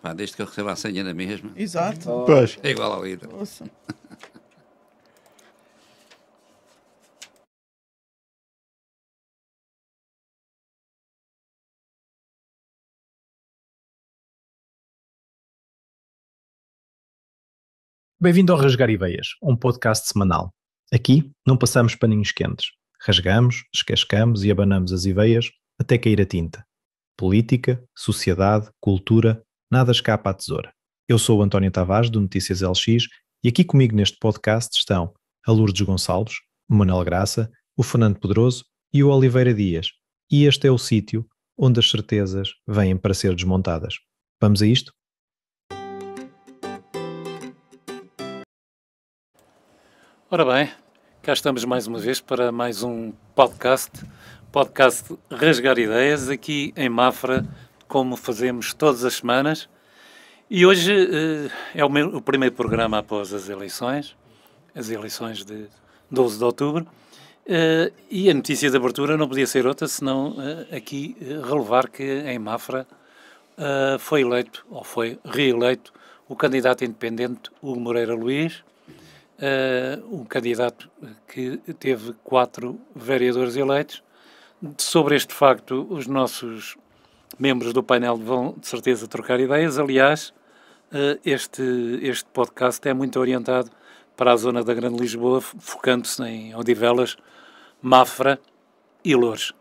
Pá, desde que eu recebo a senha na mesma, Exato. Pois. é igual ao IVA. Ouça. Bem-vindo ao Rasgar Ideias, um podcast semanal. Aqui não passamos paninhos quentes. Rasgamos, descascamos e abanamos as ideias até cair a tinta. Política, sociedade, cultura, nada escapa à tesoura. Eu sou o António Tavares, do Notícias LX, e aqui comigo neste podcast estão a Lourdes Gonçalves, o Manuel Graça, o Fernando Pedroso e o Oliveira Dias. E este é o sítio onde as certezas vêm para ser desmontadas. Vamos a isto? Ora bem, cá estamos mais uma vez para mais um podcast Rasgar Ideias, aqui em Mafra, como fazemos todas as semanas. E hoje é o primeiro programa após as eleições de 12 de outubro, e a notícia de abertura não podia ser outra senão aqui relevar que em Mafra foi eleito, ou foi reeleito, o candidato independente Hugo Moreira Luís, um candidato que teve 4 vereadores eleitos. Sobre este facto, os nossos membros do painel vão, de certeza, trocar ideias. Aliás, este podcast é muito orientado para a zona da Grande Lisboa, focando-se em Odivelas, Mafra e Loures.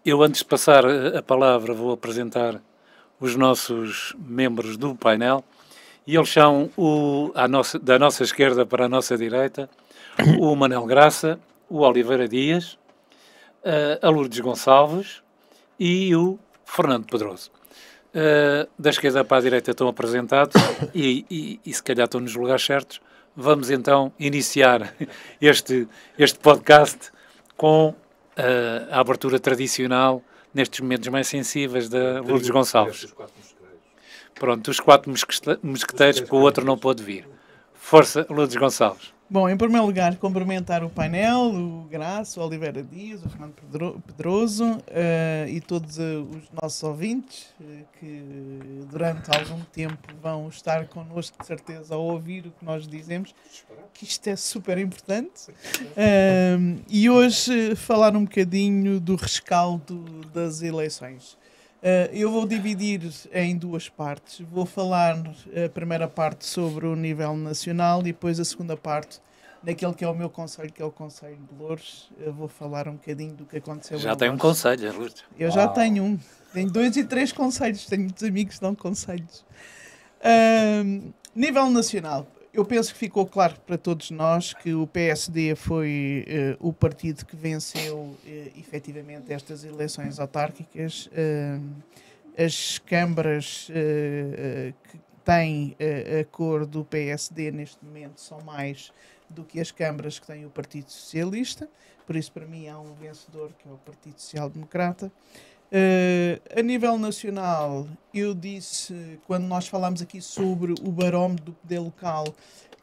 Eu, antes de passar a palavra, vou apresentar os nossos membros do painel. E eles são, da nossa esquerda para a nossa direita, o Manuel Graça, o Oliveira Dias, a Lourdes Gonçalves e o Fernando Pedroso. Da esquerda para a direita estão apresentados e se calhar estão nos lugares certos. Vamos então iniciar este podcast com a abertura tradicional, nestes momentos mais sensíveis, da Lourdes Gonçalves. Pronto, os 4 mosqueteiros que o outro não pôde vir. Força, Lourdes Gonçalves. Bom, em primeiro lugar, cumprimentar o painel, o Graça, o Oliveira Dias, o Fernando Pedroso e todos os nossos ouvintes que durante algum tempo vão estar connosco, de certeza, a ouvir o que nós dizemos, que isto é super importante. E hoje falar um bocadinho do rescaldo das eleições. Eu vou dividir em 2 partes. Vou falar a primeira parte sobre o nível nacional e depois a segunda parte naquele que é o meu concelho, que é o Concelho de Loures. Eu vou falar um bocadinho do que aconteceu. Já tem um concelho, Lourdes. Eu já tenho um. Tenho 2 e 3 concelhos. Tenho muitos amigos que dão concelhos. Nível nacional. Eu penso que ficou claro para todos nós que o PSD foi o partido que venceu efetivamente estas eleições autárquicas. As câmaras que têm a cor do PSD neste momento são mais do que as câmaras que tem o Partido Socialista. Por isso, para mim, há um vencedor, que é o Partido Social Democrata. A nível nacional, eu disse, quando nós falámos aqui sobre o barómetro do poder local,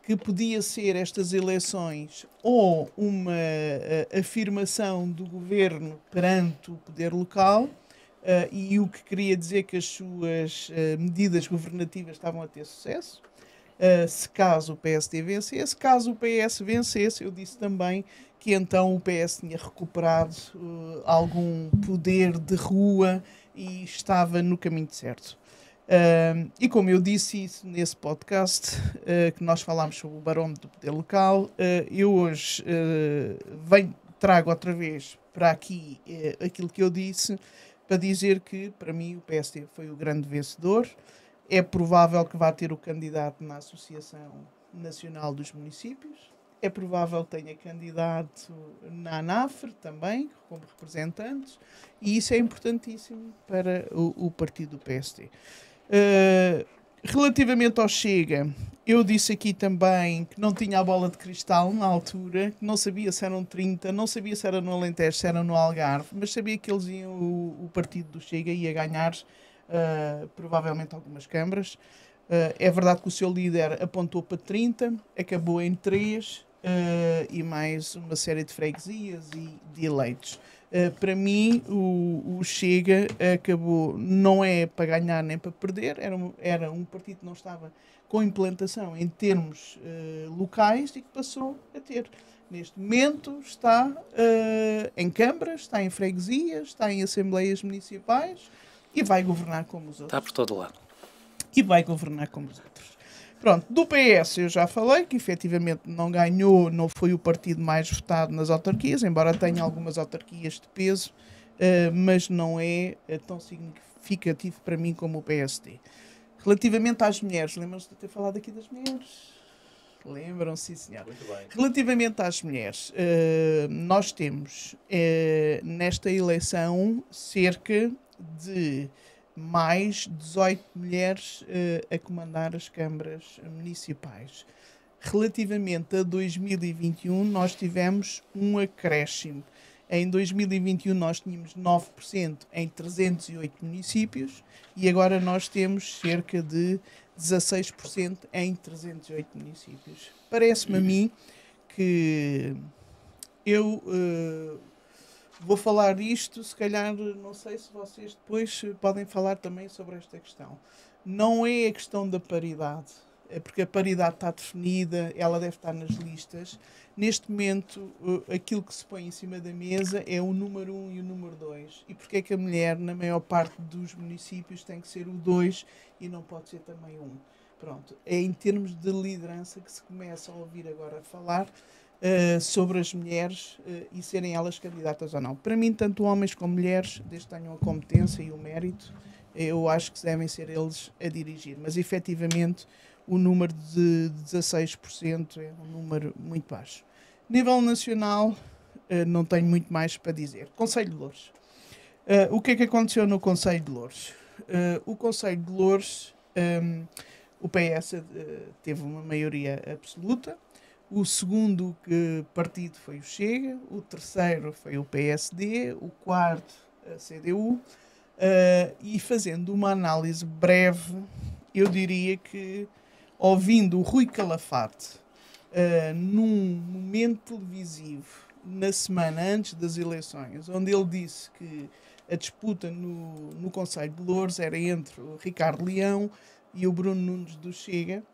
que podia ser estas eleições ou uma afirmação do governo perante o poder local, e o que queria dizer que as suas medidas governativas estavam a ter sucesso. Se caso o PSD vencesse, caso o PS vencesse, eu disse também que então o PS tinha recuperado algum poder de rua e estava no caminho certo. E como eu disse isso nesse podcast, que nós falámos sobre o barómetro do poder local, eu hoje trago outra vez para aqui aquilo que eu disse, para dizer que, para mim, o PSD foi o grande vencedor. É provável que vá ter o candidato na Associação Nacional dos Municípios. É provável que tenha candidato na ANAFRE também, como representantes. E isso é importantíssimo para o partido do PSD. Relativamente ao Chega, eu disse aqui também que não tinha a bola de cristal na altura, que não sabia se eram 30, não sabia se era no Alentejo, se era no Algarve, mas sabia que eles iam, o partido do Chega ia ganhar provavelmente algumas câmaras. É verdade que o seu líder apontou para 30, acabou em 3 e mais uma série de freguesias e de eleitos. Para mim, o Chega acabou, não é para ganhar nem para perder, era um partido que não estava com implantação em termos locais e que passou a ter. Neste momento está em câmaras, está em freguesias, está em assembleias municipais e vai governar como os outros. Está por todo lado. E vai governar como os outros. Pronto, do PS eu já falei que efetivamente não ganhou, não foi o partido mais votado nas autarquias, embora tenha algumas autarquias de peso, mas não é tão significativo para mim como o PSD. Relativamente às mulheres, lembram-se de ter falado aqui das mulheres? Lembram-se, sim, senhor. Muito bem. Relativamente às mulheres, nós temos nesta eleição cerca de mais 18 mulheres a comandar as câmaras municipais. Relativamente a 2021, nós tivemos um acréscimo. Em 2021 nós tínhamos 9% em 308 municípios e agora nós temos cerca de 16% em 308 municípios. Parece-me a mim que eu vou falar isto, se calhar, não sei se vocês depois podem falar também sobre esta questão. Não é a questão da paridade, é porque a paridade está definida, ela deve estar nas listas. Neste momento, aquilo que se põe em cima da mesa é o número 1 e o número 2. E porque é que a mulher, na maior parte dos municípios, tem que ser o 2 e não pode ser também o 1? Pronto, é em termos de liderança que se começa a ouvir agora falar sobre as mulheres e serem elas candidatas ou não. Para mim, tanto homens como mulheres, desde que tenham a competência e o mérito, eu acho que devem ser eles a dirigir. Mas, efetivamente, o número de 16% é um número muito baixo. Nível nacional, não tenho muito mais para dizer. Conselho de Loures. O que é que aconteceu no Conselho de Loures? O Conselho de Loures, o PS teve uma maioria absoluta. O segundo partido foi o Chega, o terceiro foi o PSD, o quarto a CDU, e fazendo uma análise breve, eu diria que, ouvindo o Rui Calafate num momento televisivo, na semana antes das eleições, onde ele disse que a disputa no Conselho de Loures era entre o Ricardo Leão e o Bruno Nunes do Chega.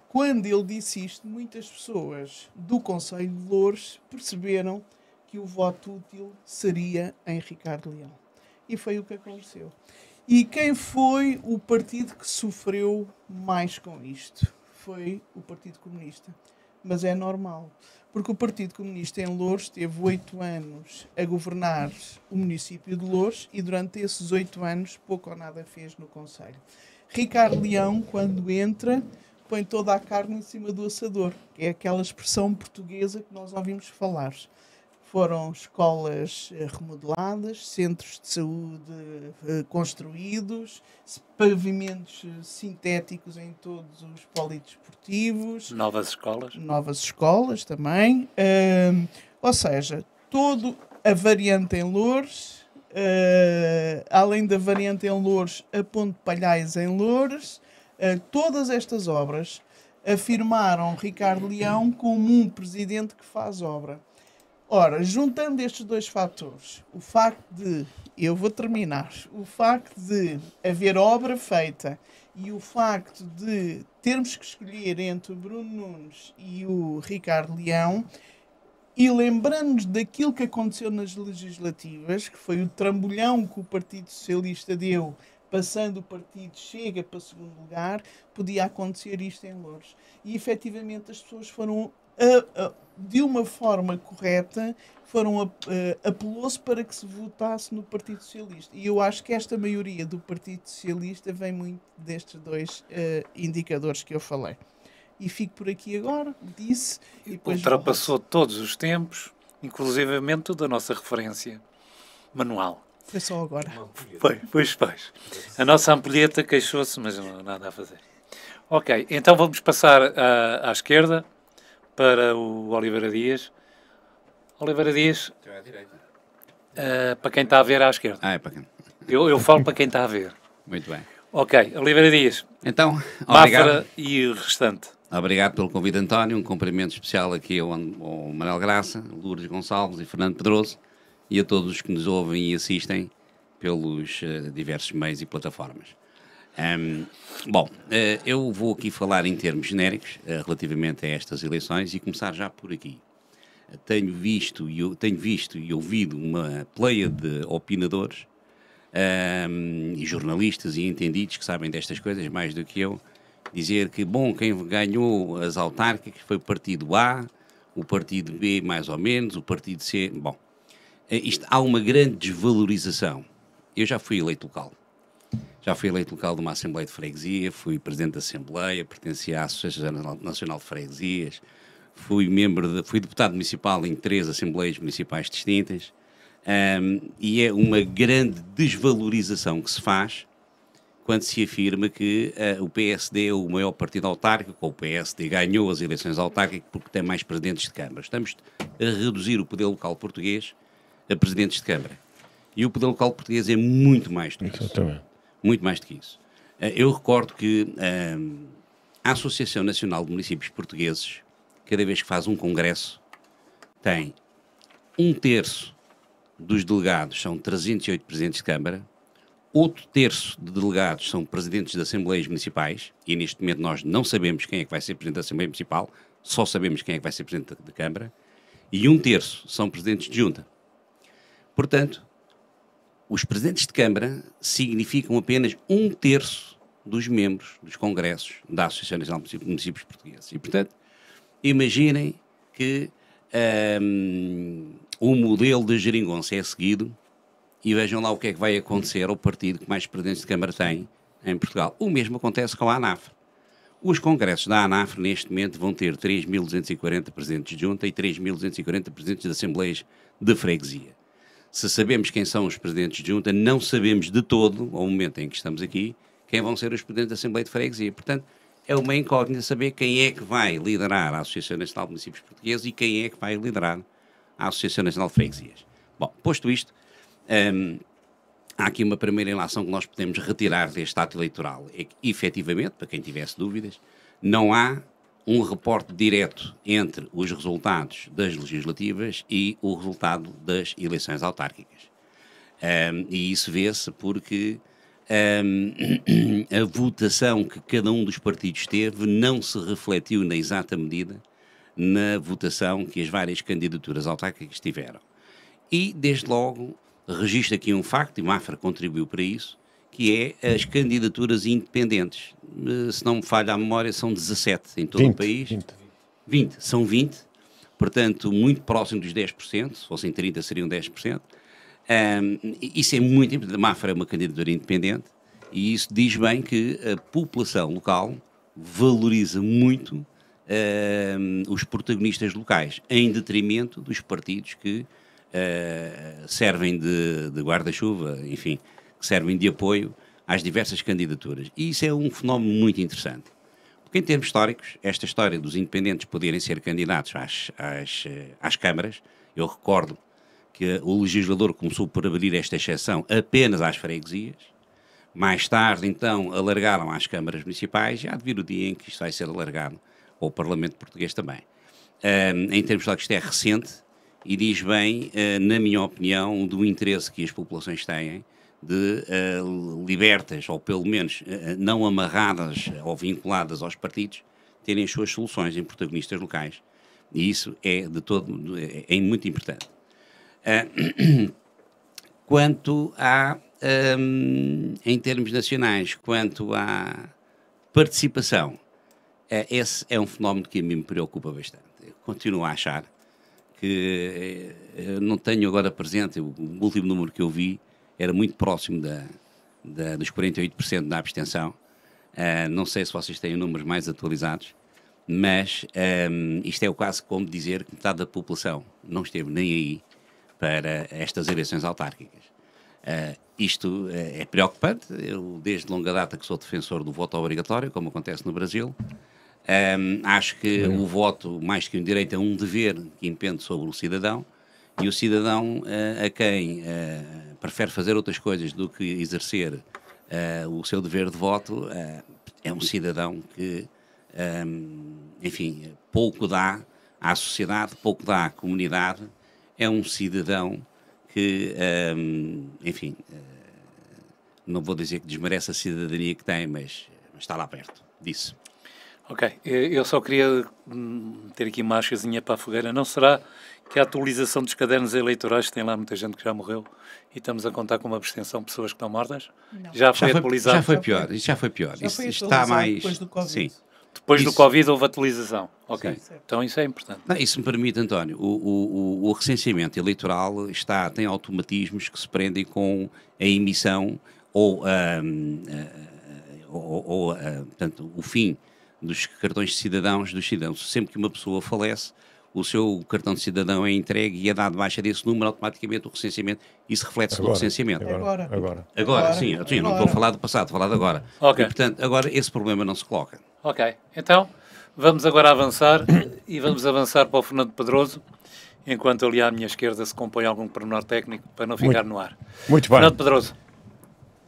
Quando ele disse isto, muitas pessoas do Conselho de Loures perceberam que o voto útil seria em Ricardo Leão. E foi o que aconteceu. E quem foi o partido que sofreu mais com isto? Foi o Partido Comunista. Mas é normal, porque o Partido Comunista em Loures teve 8 anos a governar o município de Loures e durante esses 8 anos pouco ou nada fez no Conselho. Ricardo Leão, quando entra, põe toda a carne em cima do assador, que é aquela expressão portuguesa que nós ouvimos falar. Foram escolas remodeladas, centros de saúde construídos, pavimentos sintéticos em todos os polidesportivos. Novas escolas. Novas escolas também. Ou seja, toda a variante em Loures, além da variante em Loures, a Ponte Palhais em Loures, todas estas obras afirmaram Ricardo Leão como um presidente que faz obra. Ora, juntando estes dois fatores, o facto de, eu vou terminar, o facto de haver obra feita e o facto de termos que escolher entre o Bruno Nunes e o Ricardo Leão, e lembrando-nos daquilo que aconteceu nas legislativas, que foi o trambolhão que o Partido Socialista deu, passando o Partido Chega para segundo lugar, podia acontecer isto em Loures. E, efetivamente, as pessoas foram, de uma forma correta, apelou-se para que se votasse no Partido Socialista. E eu acho que esta maioria do Partido Socialista vem muito destes dois indicadores que eu falei. E fico por aqui agora, disse... E depois ultrapassou todos os tempos, inclusivamente da nossa referência manual. Foi só agora. Pois. A nossa ampulheta queixou-se, mas não há nada a fazer. Ok, então vamos passar à esquerda para o Oliveira Dias. Oliveira Dias, para quem está a ver à esquerda. É para quem? Eu falo para quem está a ver. Muito bem. Ok, Oliveira Dias. Então, Mafra obrigado. e o restante. Obrigado pelo convite, António. Um cumprimento especial aqui ao Manuel Graça, Lourdes Gonçalves e Fernando Pedroso e a todos os que nos ouvem e assistem pelos diversos meios e plataformas. Eu vou aqui falar em termos genéricos relativamente a estas eleições e começar já por aqui. Tenho visto e ouvido uma pleia de opinadores e jornalistas e entendidos que sabem destas coisas mais do que eu, dizer que, quem ganhou as autárquicas foi o partido A, o partido B mais ou menos, o partido C. Há uma grande desvalorização. Eu já fui eleito local. Já fui eleito local de uma Assembleia de Freguesia, fui Presidente da Assembleia, pertencia à Associação Nacional de Freguesias, fui deputado municipal em 3 Assembleias Municipais distintas, e é uma grande desvalorização que se faz quando se afirma que o PSD é o maior partido autárquico, ou o PSD ganhou as eleições autárquicas porque tem mais presidentes de Câmara. Estamos a reduzir o poder local português a presidentes de Câmara. E o poder local português é muito mais do que isso. Muito mais do que isso. Eu recordo que a Associação Nacional de Municípios Portugueses, cada vez que faz um congresso, tem 1/3 dos delegados são 308 presidentes de Câmara, outro terço de delegados são presidentes de Assembleias Municipais, e neste momento nós não sabemos quem é que vai ser presidente da Assembleia Municipal, só sabemos quem é que vai ser presidente da Câmara, e 1/3 são presidentes de Junta. Portanto, os presidentes de Câmara significam apenas 1/3 dos membros dos congressos da Associação Nacional de Municípios Portugueses. E, portanto, imaginem que o modelo de geringonça é seguido e vejam lá o que é que vai acontecer ao partido que mais presidentes de Câmara tem em Portugal. O mesmo acontece com a ANAF. Os congressos da ANAF, neste momento, vão ter 3.240 presidentes de junta e 3.240 presidentes de assembleias de freguesia. Se sabemos quem são os presidentes de junta, não sabemos de todo, ao momento em que estamos aqui, quem vão ser os presidentes da Assembleia de Freguesia. Portanto, é uma incógnita saber quem é que vai liderar a Associação Nacional de Municípios Portugueses e quem é que vai liderar a Associação Nacional de Freguesias. Bom, posto isto, há aqui uma primeira ilação que nós podemos retirar deste ato eleitoral. É que, efetivamente, para quem tivesse dúvidas, não há um reporte direto entre os resultados das legislativas e o resultado das eleições autárquicas. E isso vê-se porque a votação que cada um dos partidos teve não se refletiu na exata medida na votação que as várias candidaturas autárquicas tiveram. E, desde logo, registro aqui um facto, e Mafra contribuiu para isso, que é as candidaturas independentes. Se não me falha a memória, são 17 em todo o país. 20. São 20, portanto, muito próximo dos 10%, se fossem 30 seriam 10%. Isso é muito importante. A Mafra é uma candidatura independente e isso diz bem que a população local valoriza muito os protagonistas locais, em detrimento dos partidos que servem de guarda-chuva, enfim, que servem de apoio às diversas candidaturas. E isso é um fenómeno muito interessante. Porque, em termos históricos, esta história dos independentes poderem ser candidatos às câmaras, eu recordo que o legislador começou por abrir esta exceção apenas às freguesias, mais tarde, então, alargaram às câmaras municipais, e há de vir o dia em que isto vai ser alargado ao Parlamento Português também. Em termos históricos, isto é recente e diz bem, na minha opinião, do interesse que as populações têm de libertas, ou pelo menos não amarradas ou vinculadas aos partidos, terem as suas soluções em protagonistas locais. E isso é muito importante. Quanto a, em termos nacionais, quanto à participação, esse é um fenómeno que a mim me preocupa bastante. Eu continuo a achar que não tenho agora presente, o último número que eu vi era muito próximo dos 48% da abstenção. Não sei se vocês têm números mais atualizados, mas isto é quase como dizer que metade da população não esteve nem aí para estas eleições autárquicas. Isto é preocupante. Eu, desde longa data, que sou defensor do voto obrigatório, como acontece no Brasil. Acho que o voto, mais que um direito, é um dever que impende sobre o cidadão, e o cidadão a quem prefere fazer outras coisas do que exercer o seu dever de voto é um cidadão que, enfim, pouco dá à sociedade, pouco dá à comunidade. É um cidadão que, enfim, não vou dizer que desmerece a cidadania que tem, mas está lá perto disso. Ok, eu só queria ter aqui uma achazinha para a fogueira. Não será que a atualização dos cadernos eleitorais, tem lá muita gente que já morreu e estamos a contar com uma abstenção de pessoas que estão mortas? Não. Já foi atualizado? Já foi pior, isso já foi pior. Já foi Isso está mais... depois do Covid. Sim. Depois do Isso. Covid houve atualização. Ok, Sim. então isso é importante. Não, isso me permite, António, o recenseamento eleitoral tem automatismos que se prendem com a emissão ou, portanto, o fim dos cartões de cidadãos dos cidadãos. Sempre que uma pessoa falece, o seu cartão de cidadão é entregue e é dado baixa desse número, automaticamente o recenseamento, isso reflete-se no recenseamento. Agora, sim, não estou a falar do passado, estou a falar de agora. Ok. E, portanto, agora esse problema não se coloca. Ok, então vamos agora avançar e vamos avançar para o Fernando Pedroso, enquanto ali à minha esquerda se compõe algum pormenor técnico para não ficar no ar. Muito bem. Fernando Pedroso.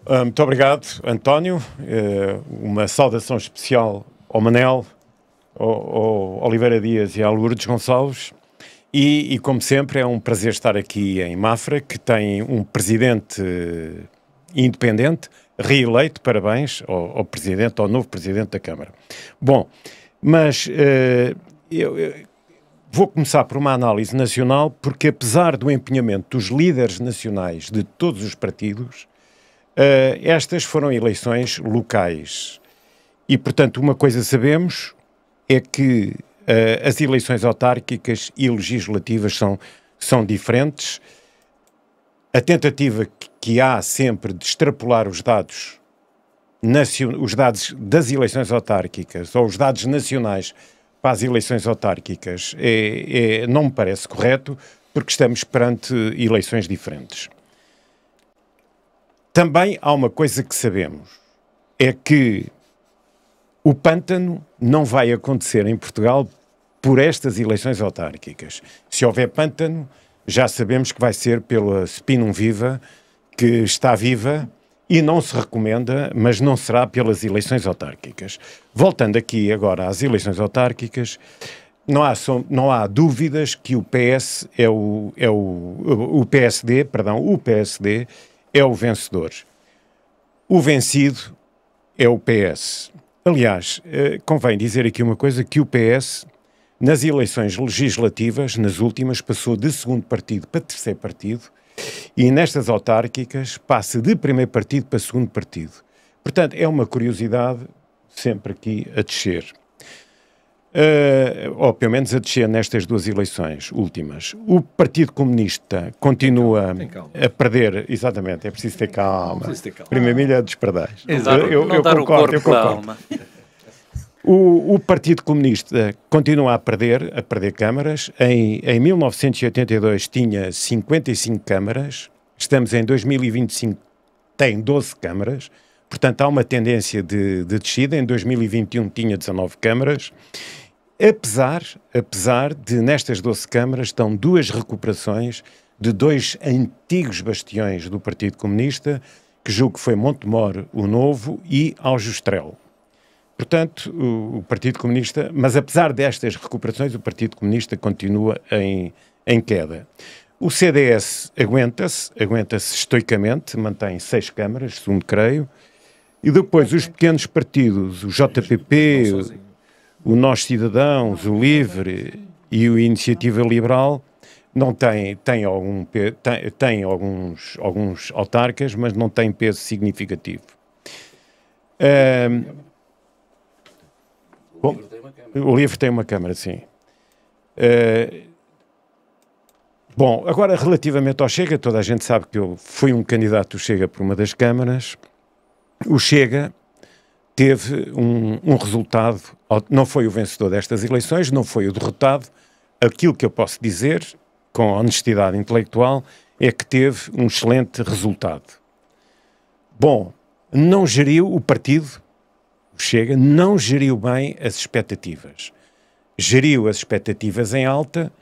Muito obrigado, António. Uma saudação especial ao Manel, ao Oliveira Dias e à Lourdes Gonçalves. E, como sempre, é um prazer estar aqui em Mafra, que tem um presidente independente, reeleito. Parabéns ao presidente, ao novo presidente da Câmara. Bom, mas eu vou começar por uma análise nacional, porque apesar do empenhamento dos líderes nacionais de todos os partidos, estas foram eleições locais. E, portanto, uma coisa sabemos é que as eleições autárquicas e legislativas são diferentes. A tentativa que há sempre de extrapolar os dados das eleições autárquicas ou os dados nacionais para as eleições autárquicas não me parece correto, porque estamos perante eleições diferentes. Também há uma coisa que sabemos, é que o pântano não vai acontecer em Portugal por estas eleições autárquicas. Se houver pântano, já sabemos que vai ser pela Spinum Viva, que está viva e não se recomenda, mas não será pelas eleições autárquicas. Voltando aqui agora às eleições autárquicas, não há dúvidas que o PSD é o vencedor. O vencido é o PS. Aliás, convém dizer aqui uma coisa, que o PS, nas eleições legislativas, nas últimas, passou de segundo partido para terceiro partido, e nestas autárquicas passa de primeiro partido para segundo partido. Portanto, é uma curiosidade sempre aqui a descer. Ou pelo menos a descer nestas duas eleições últimas. O Partido Comunista continua a perder, exatamente, é preciso ter calma. Primeira milha dos pardais. Eu concordo. O Partido Comunista continua a perder câmaras. Em 1982 tinha 55 câmaras, estamos em 2025, tem 12 câmaras, portanto há uma tendência de descida. Em 2021 tinha 19 câmaras. Apesar de nestas 12 câmaras estão duas recuperações de dois antigos bastiões do Partido Comunista, que julgo que foi Montemor o Novo e Aljustrel. Portanto, o Partido Comunista, mas apesar destas recuperações, o Partido Comunista continua em queda. O CDS aguenta-se estoicamente, mantém 6 câmaras, segundo creio, e depois os pequenos partidos, o JPP, o Nós Cidadãos, o Livre e o Iniciativa Liberal, não têm alguns autarcas, mas não têm peso significativo. O Livre tem uma câmara, sim. Bom, agora relativamente ao Chega, toda a gente sabe que eu fui um candidato do Chega por uma das câmaras. O Chega teve um resultado, não foi o vencedor destas eleições, não foi o derrotado. Aquilo que eu posso dizer, com honestidade intelectual, é que teve um excelente resultado. Bom, não geriu o partido, o Chega, não geriu bem as expectativas. Geriu as expectativas em alta,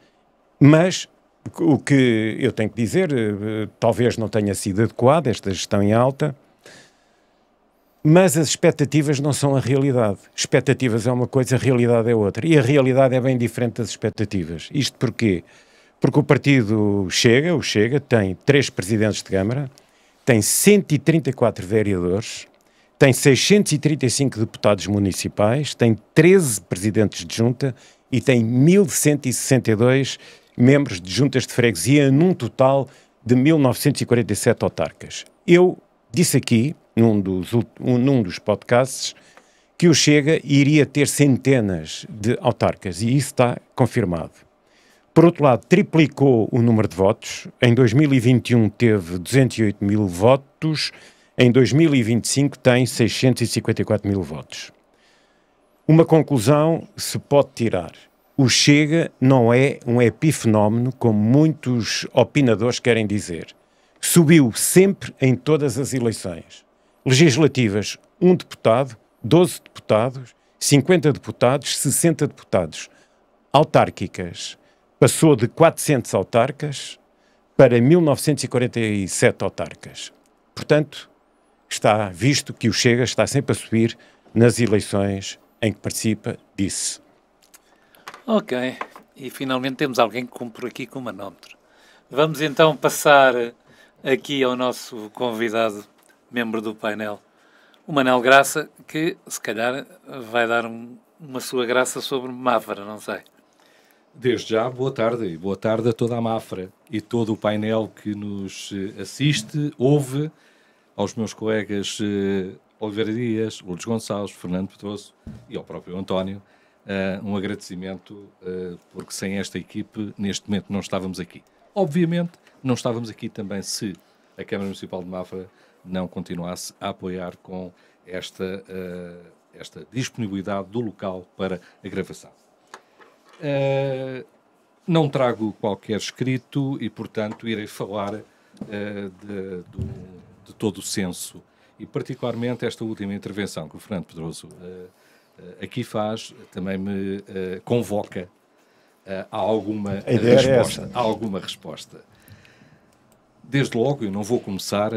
mas o que eu tenho que dizer, talvez não tenha sido adequado esta gestão em alta, mas as expectativas não são a realidade. Expectativas é uma coisa, a realidade é outra. E a realidade é bem diferente das expectativas. Isto porquê? Porque o partido Chega, tem 3 presidentes de Câmara, tem 134 vereadores, tem 635 deputados municipais, tem 13 presidentes de junta e tem 1.162 membros de juntas de freguesia, num total de 1.947 autarcas. Eu disse aqui, num dos podcasts, que o Chega iria ter centenas de autarcas, e isso está confirmado. Por outro lado, triplicou o número de votos. Em 2021 teve 208 mil votos, em 2025 tem 654 mil votos. Uma conclusão se pode tirar. O Chega não é um epifenómeno, como muitos opinadores querem dizer. Subiu sempre em todas as eleições. Legislativas, 1 deputado, 12 deputados, 50 deputados, 60 deputados. Autárquicas, passou de 400 autarcas para 1947 autarcas. Portanto, está visto que o Chega está sempre a subir nas eleições em que participa, disse. Ok, e finalmente temos alguém que cumpre aqui com o manómetro. Vamos então passar aqui ao nosso convidado, membro do painel, o Manel Graça, que se calhar vai dar uma sua graça sobre Mafra, não sei. Desde já, boa tarde, e boa tarde a toda a Mafra e todo o painel que nos assiste, ouve, aos meus colegas Oliveira Dias, Lourdes Gonçalves, Fernando Pedroso e ao próprio António, um agradecimento, porque sem esta equipe, neste momento, não estávamos aqui. Obviamente, não estávamos aqui também se a Câmara Municipal de Mafra não continuasse a apoiar com esta disponibilidade do local para a gravação. Não trago qualquer escrito e, portanto, irei falar de todo o senso e, particularmente, esta última intervenção que o Fernando Pedroso aqui faz, também me convoca a alguma resposta. Desde logo, eu não vou começar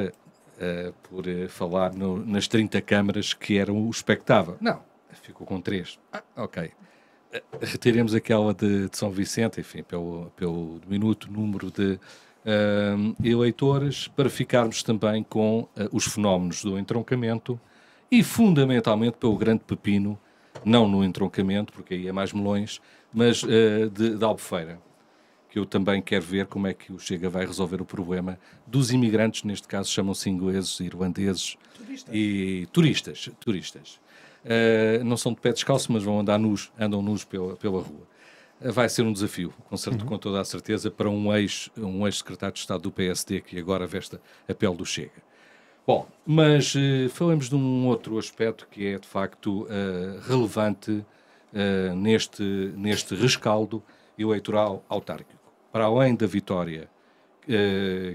por falar nas 30 câmaras que eram o espectável. Não, ficou com 3. Ok. Retiremos aquela de São Vicente, enfim, pelo diminuto número de eleitores, para ficarmos também com os fenómenos do entroncamento e, fundamentalmente, pelo grande pepino, não no entroncamento, porque aí é mais melões, mas de Albufeira, que eu também quero ver como é que o Chega vai resolver o problema dos imigrantes, neste caso chamam-se ingleses, irlandeses e turistas. Não são de pé descalço, mas andam nus pela rua. Vai ser um desafio, com toda a certeza, para um ex-secretário de Estado do PSD que agora veste a pele do Chega. Bom, mas falamos de um outro aspecto que é, de facto, relevante neste rescaldo eleitoral autárquico. Para além da vitória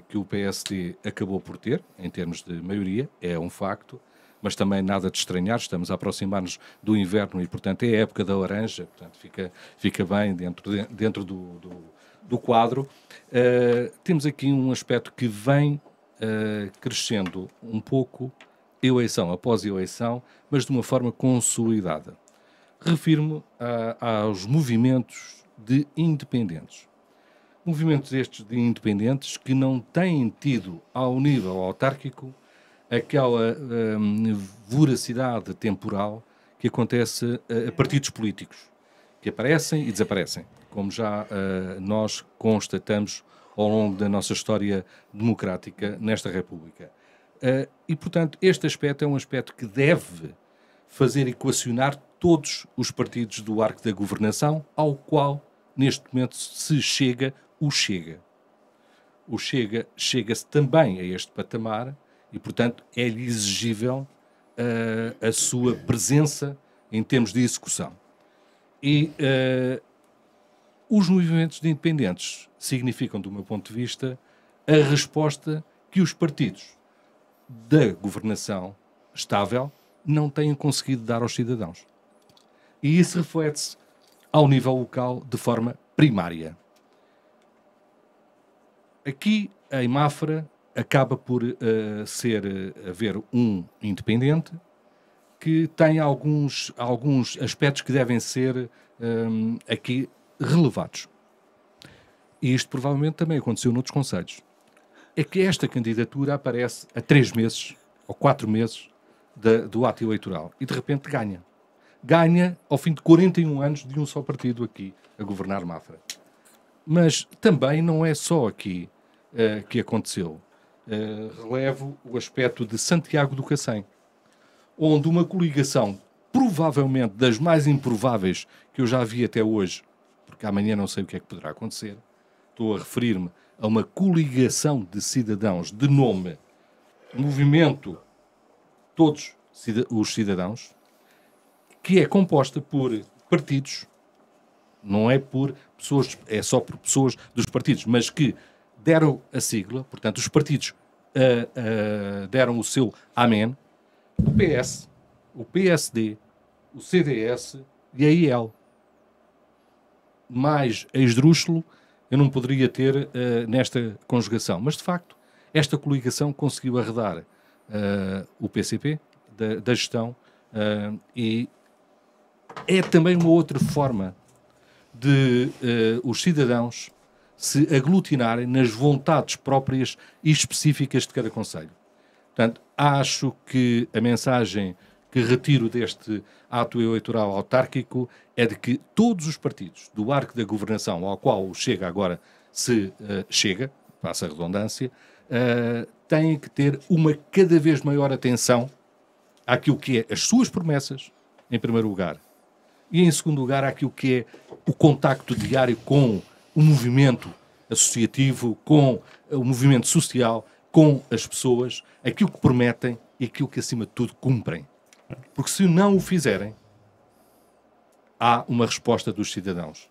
que o PSD acabou por ter, em termos de maioria, é um facto, mas também nada de estranhar, estamos a aproximar-nos do inverno e, portanto, é a época da laranja, portanto, fica bem dentro do quadro. Temos aqui um aspecto que vem crescendo um pouco, eleição após eleição, mas de uma forma consolidada. Refiro-me aos movimentos de independentes. Movimentos estes de independentes que não têm tido, ao nível autárquico, aquela voracidade temporal que acontece a partidos políticos, que aparecem e desaparecem, como já nós constatamos ao longo da nossa história democrática nesta República. E, portanto, este aspecto é um aspecto que deve fazer equacionar todos os partidos do arco da governação, ao qual, neste momento, se chega o Chega. O Chega chega-se também a este patamar e, portanto, é-lhe exigível a sua presença em termos de execução. E os movimentos de independentes significam, do meu ponto de vista, a resposta que os partidos da governação estável não têm conseguido dar aos cidadãos. E isso reflete-se ao nível local de forma primária. Aqui, em Mafra, acaba por haver um independente que tem alguns aspectos que devem ser aqui relevados. e isto provavelmente também aconteceu noutros concelhos, é que esta candidatura aparece a 3 meses ou 4 meses do ato eleitoral e de repente ganha. Ganha ao fim de 41 anos de um só partido aqui a governar Mafra. Mas também não é só aqui que aconteceu. Relevo o aspecto de Santiago do Cacém, onde uma coligação, provavelmente das mais improváveis que eu já vi até hoje, porque amanhã não sei o que é que poderá acontecer, estou a referir-me a uma coligação de cidadãos de nome Movimento Todos os Cidadãos, que é composta por partidos, não é por pessoas, é só por pessoas dos partidos, mas que deram a sigla, portanto, os partidos deram o seu amém, o PS, o PSD, o CDS e a IEL. Mais a esdrúxulo eu não poderia ter nesta conjugação. Mas, de facto, esta coligação conseguiu arredar o PCP da gestão e é também uma outra forma de os cidadãos se aglutinarem nas vontades próprias e específicas de cada concelho. Portanto, acho que a mensagem que retiro deste ato eleitoral autárquico é de que todos os partidos do arco da governação ao qual o Chega agora se chega, passa a redundância, têm que ter uma cada vez maior atenção àquilo que é as suas promessas, em primeiro lugar, e em segundo lugar àquilo que é o contacto diário com o movimento associativo, com o movimento social, com as pessoas, aquilo que prometem e aquilo que, acima de tudo, cumprem. Porque se não o fizerem, há uma resposta dos cidadãos.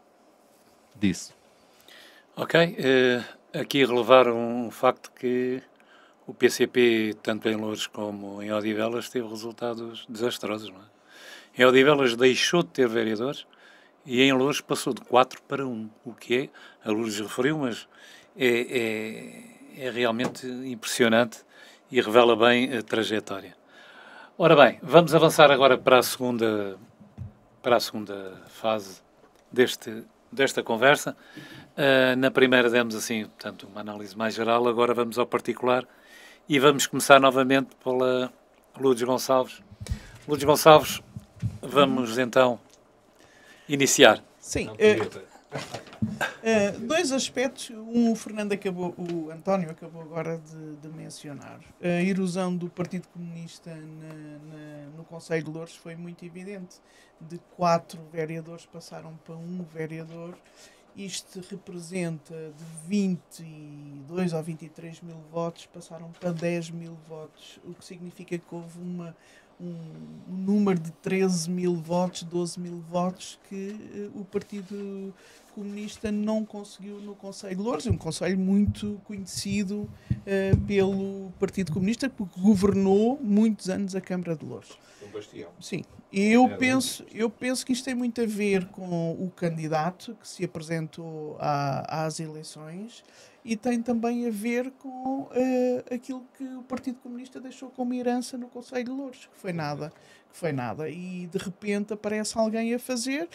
Disse. Ok. Aqui relevar um facto que o PCP, tanto em Loures como em Odivelas, teve resultados desastrosos. Não é? Em Odivelas deixou de ter vereadores e em Loures passou de 4 para 1. O que é, a Loures referiu, mas é realmente impressionante e revela bem a trajetória. Ora bem, vamos avançar agora para a segunda fase desta conversa. Na primeira demos assim, portanto, uma análise mais geral, agora vamos ao particular e vamos começar novamente pela Lourdes Gonçalves. Lourdes Gonçalves, vamos então iniciar. Sim. Dois aspectos. O António acabou agora de mencionar. A erosão do Partido Comunista no Conselho de Loures foi muito evidente. De 4 vereadores passaram para 1 vereador. Isto representa de 22 ou 23 mil votos, passaram para 10 mil votos, o que significa que houve um número de 13 mil votos, 12 mil votos que o Partido Comunista não conseguiu no Conselho de Loures, um conselho muito conhecido pelo Partido Comunista, porque governou muitos anos a Câmara de Loures. Sim, eu penso que isto tem muito a ver com o candidato que se apresentou às eleições e tem também a ver com aquilo que o Partido Comunista deixou como herança no Conselho de Loures, que foi nada. E de repente aparece alguém a fazer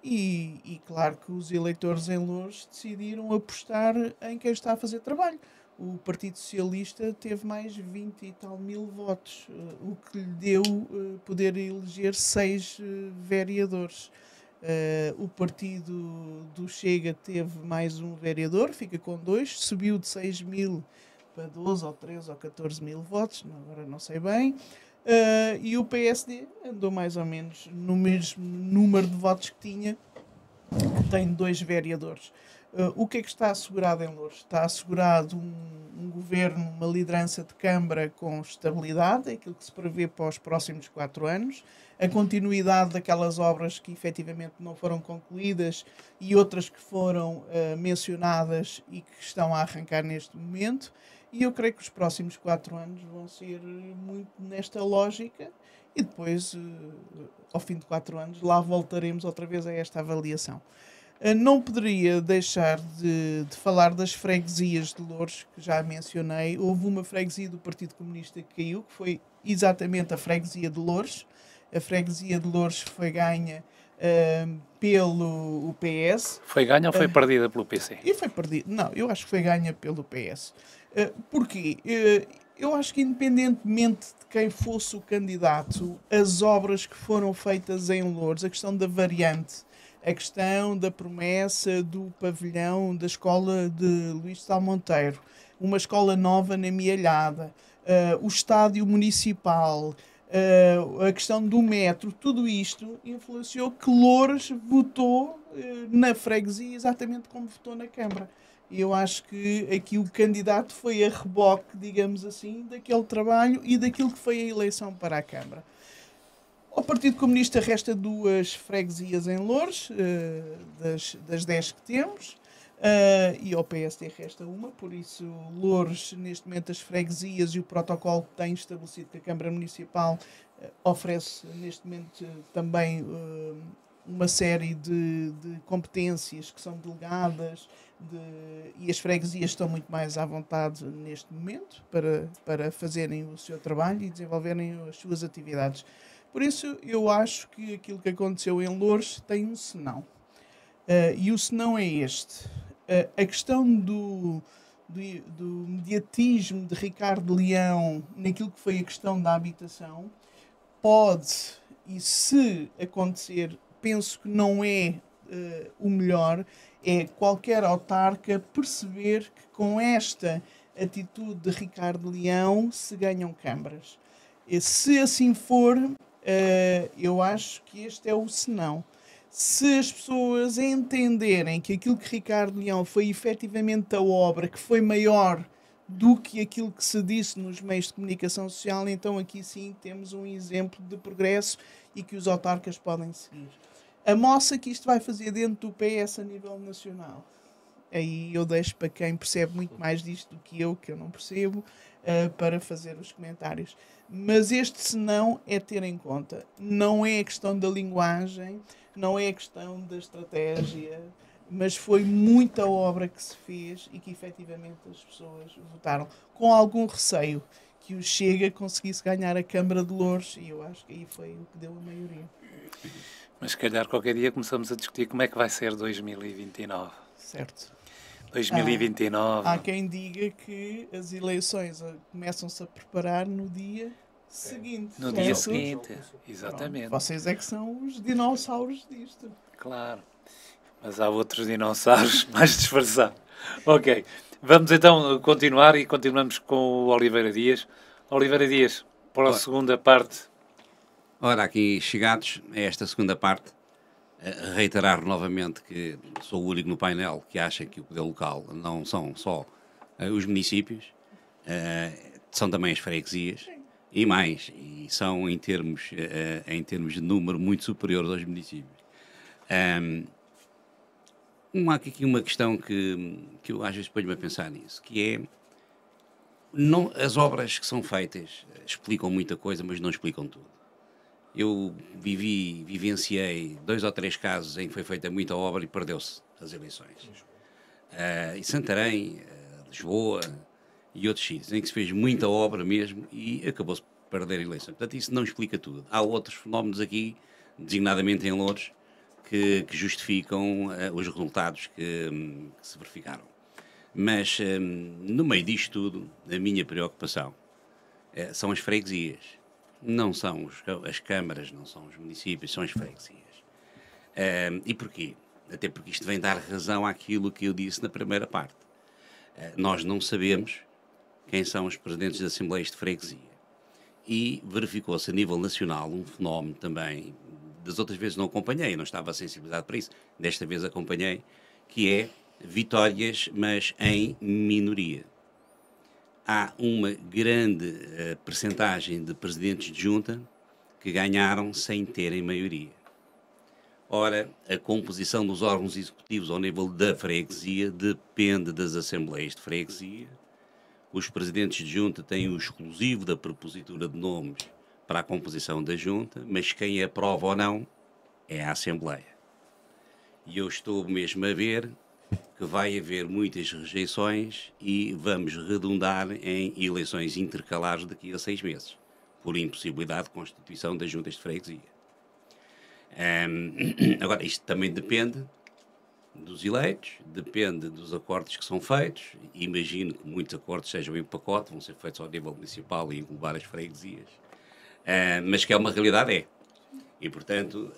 e claro que os eleitores em Loures decidiram apostar em quem está a fazer trabalho. O Partido Socialista teve mais 20 e tal mil votos, o que lhe deu poder eleger 6 vereadores. O partido do Chega teve mais um vereador, fica com 2, subiu de 6 mil para 12 ou 13 ou 14 mil votos, agora não sei bem. E o PSD andou mais ou menos no mesmo número de votos que tinha, que tem 2 vereadores. O que é que está assegurado em Loures? Está assegurado um governo, uma liderança de Câmara com estabilidade, é aquilo que se prevê para os próximos 4 anos, a continuidade daquelas obras que efetivamente não foram concluídas e outras que foram mencionadas e que estão a arrancar neste momento. E eu creio que os próximos 4 anos vão ser muito nesta lógica e depois, ao fim de 4 anos, lá voltaremos outra vez a esta avaliação. Não poderia deixar de falar das freguesias de Loures, que já mencionei. Houve uma freguesia do Partido Comunista que caiu, que foi exatamente a freguesia de Loures. A freguesia de Loures foi ganha pelo PS. Foi ganha ou foi perdida pelo PC? E foi perdido. Não, eu acho que foi ganha pelo PS. Porquê? Eu acho que independentemente de quem fosse o candidato, as obras que foram feitas em Loures, a questão da variante, a questão da promessa do pavilhão da escola de Luís de Sá Monteiro, uma escola nova na Mialhada, o estádio municipal, a questão do metro, tudo isto influenciou que Loures votou na freguesia exatamente como votou na Câmara. E eu acho que aqui o candidato foi a reboque, digamos assim, daquele trabalho e daquilo que foi a eleição para a Câmara. Ao Partido Comunista resta 2 freguesias em Loures, das 10 que temos, e ao PSD resta uma, por isso Loures, neste momento, as freguesias e o protocolo que tem estabelecido com a Câmara Municipal oferece, neste momento, também uma série de competências que são delegadas e as freguesias estão muito mais à vontade neste momento para fazerem o seu trabalho e desenvolverem as suas atividades. Por isso, eu acho que aquilo que aconteceu em Loures tem um senão. E o senão é este. A questão do mediatismo de Ricardo Leão naquilo que foi a questão da habitação pode, e se acontecer, penso que não é o melhor, é qualquer autarca perceber que com esta atitude de Ricardo Leão se ganham câmaras. E se assim for, eu acho que este é o senão. Se as pessoas entenderem que aquilo que Ricardo Leão foi efetivamente a obra que foi maior do que aquilo que se disse nos meios de comunicação social, então aqui sim temos um exemplo de progresso e que os autarcas podem seguir. A moça que isto vai fazer dentro do PS a nível nacional, aí eu deixo para quem percebe muito mais disto do que eu não percebo, para fazer os comentários. Mas este senão é ter em conta. Não é a questão da linguagem, não é a questão da estratégia, mas foi muita obra que se fez e que efetivamente as pessoas votaram com algum receio que o Chega conseguisse ganhar a Câmara de Loures, e eu acho que aí foi o que deu a maioria. Mas se calhar qualquer dia começamos a discutir como é que vai ser 2029. Certo. 2029. Há quem diga que as eleições começam-se a preparar no dia seguinte. No dia seguinte, exatamente. Pronto, vocês é que são os dinossauros disto. Claro. Mas há outros dinossauros mais disfarçados. Ok. Vamos então continuar e continuamos com o Oliveira Dias. Oliveira Dias, para a segunda parte. Ora, aqui chegados a esta segunda parte, reiterar novamente que sou o único no painel que acha que o poder local não são só os municípios, são também as freguesias e mais, e são em termos de número muito superiores aos municípios. Há aqui uma questão que eu às vezes ponho-me a pensar nisso, que é as obras que são feitas explicam muita coisa, mas não explicam tudo. Eu vivenciei 2 ou 3 casos em que foi feita muita obra e perdeu-se as eleições. Em Santarém, Lisboa e outros sítios, em que se fez muita obra mesmo e acabou-se por perder a eleição. Portanto, isso não explica tudo. Há outros fenómenos aqui, designadamente em Loures, que justificam os resultados que se verificaram. Mas, no meio disto tudo, a minha preocupação são as freguesias. Não são as câmaras, não são os municípios, são as freguesias. E porquê? Até porque isto vem dar razão àquilo que eu disse na primeira parte. Nós não sabemos quem são os presidentes das Assembleias de Freguesia. E verificou-se a nível nacional um fenómeno também, das outras vezes não acompanhei, não estava sensibilizado para isso, desta vez acompanhei, que é vitórias, mas em minoria. Há uma grande percentagem de presidentes de junta que ganharam sem terem maioria. Ora, a composição dos órgãos executivos ao nível da freguesia depende das assembleias de freguesia. Os presidentes de junta têm o exclusivo da propositura de nomes para a composição da junta, mas quem aprova ou não é a assembleia. E eu estou mesmo a ver que vai haver muitas rejeições e vamos redundar em eleições intercalares daqui a 6 meses, por impossibilidade de constituição das juntas de freguesia. Agora, isto também depende dos eleitos, depende dos acordos que são feitos. Imagino que muitos acordos sejam em pacote, vão ser feitos ao nível municipal e englobar as freguesias. Mas que é uma realidade, E, portanto,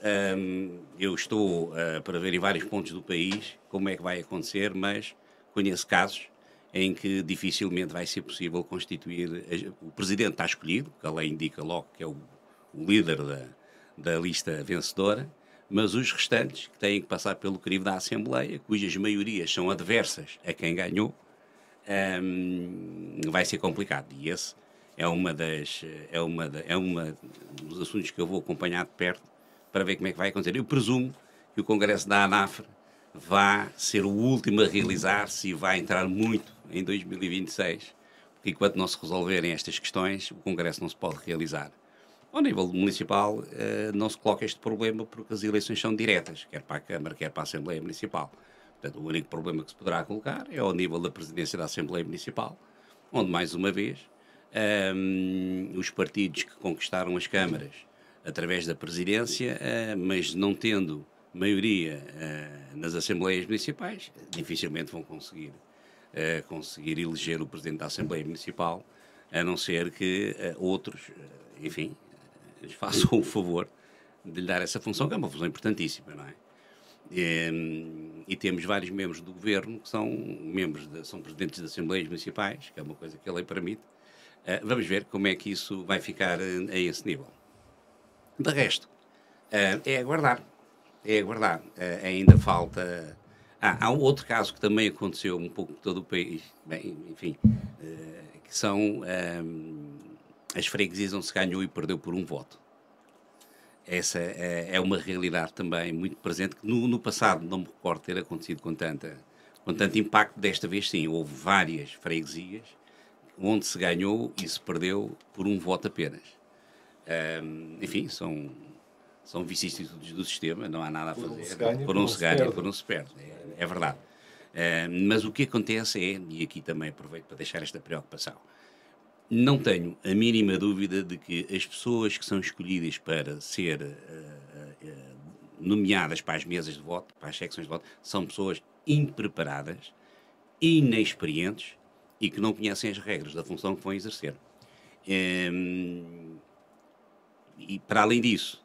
eu estou para ver em vários pontos do país como é que vai acontecer, mas conheço casos em que dificilmente vai ser possível constituir. O presidente está escolhido, que a lei indica logo que é o líder da lista vencedora, mas os restantes, que têm que passar pelo crivo da Assembleia, cujas maiorias são adversas a quem ganhou, vai ser complicado. E esse é um dos assuntos que eu vou acompanhar de perto para ver como é que vai acontecer. Eu presumo que o Congresso da ANAFRE vai ser o último a realizar-se e vai entrar muito em 2026, porque enquanto não se resolverem estas questões, o Congresso não se pode realizar. Ao nível municipal, não se coloca este problema porque as eleições são diretas, quer para a Câmara, quer para a Assembleia Municipal. Portanto, o único problema que se poderá colocar é ao nível da presidência da Assembleia Municipal, onde, mais uma vez, os partidos que conquistaram as câmaras através da presidência, mas não tendo maioria nas Assembleias Municipais, dificilmente vão conseguir eleger o Presidente da Assembleia Municipal, a não ser que outros, enfim, lhes façam o favor de lhe dar essa função, que é uma função importantíssima, não é? E temos vários membros do Governo que são são Presidentes das Assembleias Municipais, que é uma coisa que a lei permite. Vamos ver como é que isso vai ficar a esse nível. De resto, é aguardar. Ainda falta... há um outro caso que também aconteceu um pouco em todo o país, bem, enfim, que são as freguesias onde se ganhou e perdeu por um voto. Essa é uma realidade também muito presente, que no passado não me recordo ter acontecido com tanto impacto. Desta vez sim, houve várias freguesias onde se ganhou e se perdeu por um voto apenas. Enfim, são vicissitudes do sistema, não há nada a fazer. Por não se ganha, por não se perde. É verdade. Mas o que acontece e aqui também aproveito para deixar esta preocupação, não tenho a mínima dúvida de que as pessoas que são escolhidas para ser nomeadas para as mesas de voto, para as secções de voto, são pessoas impreparadas, inexperientes e que não conhecem as regras da função que vão exercer. E para além disso,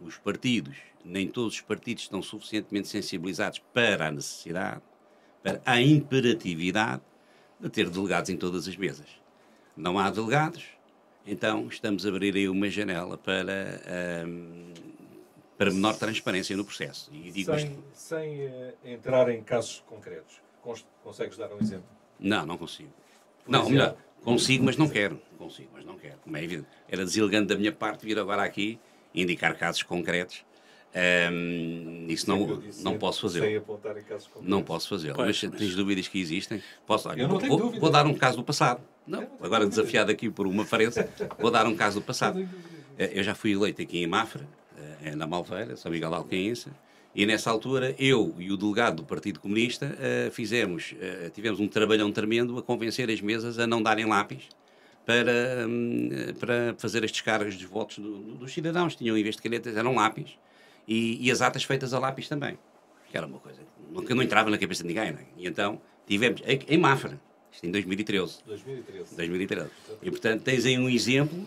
os partidos, nem todos os partidos estão suficientemente sensibilizados para a necessidade, para a imperatividade de ter delegados em todas as mesas. Não há delegados, então estamos a abrir aí uma janela para menor transparência no processo. E digo sem entrar em casos concretos, consegues dar um exemplo? Não consigo. Não, melhor, consigo, mas não quero. Como é evidente. Era deselegante da minha parte vir agora aqui indicar casos concretos. Isso não posso fazer. Sem apontar em casos concretos. Não posso fazer. Mas tens dúvidas que existem? Eu não tenho dúvidas. Vou dar um caso do passado. Agora desafiado aqui por uma Farense, vou dar um caso do passado. Eu já fui eleito aqui em Mafra, na Malveira, São Miguel de Alcaense, e nessa altura eu e o delegado do Partido Comunista tivemos um trabalhão tremendo a convencer as mesas a não darem lápis para fazer as descargas dos votos dos cidadãos. Tinham, em vez de canetas, eram lápis, e as atas feitas a lápis também, que era uma coisa que não entrava na cabeça de ninguém, não é? E então tivemos, em Mafra, isto em 2013. E, portanto, tens aí um exemplo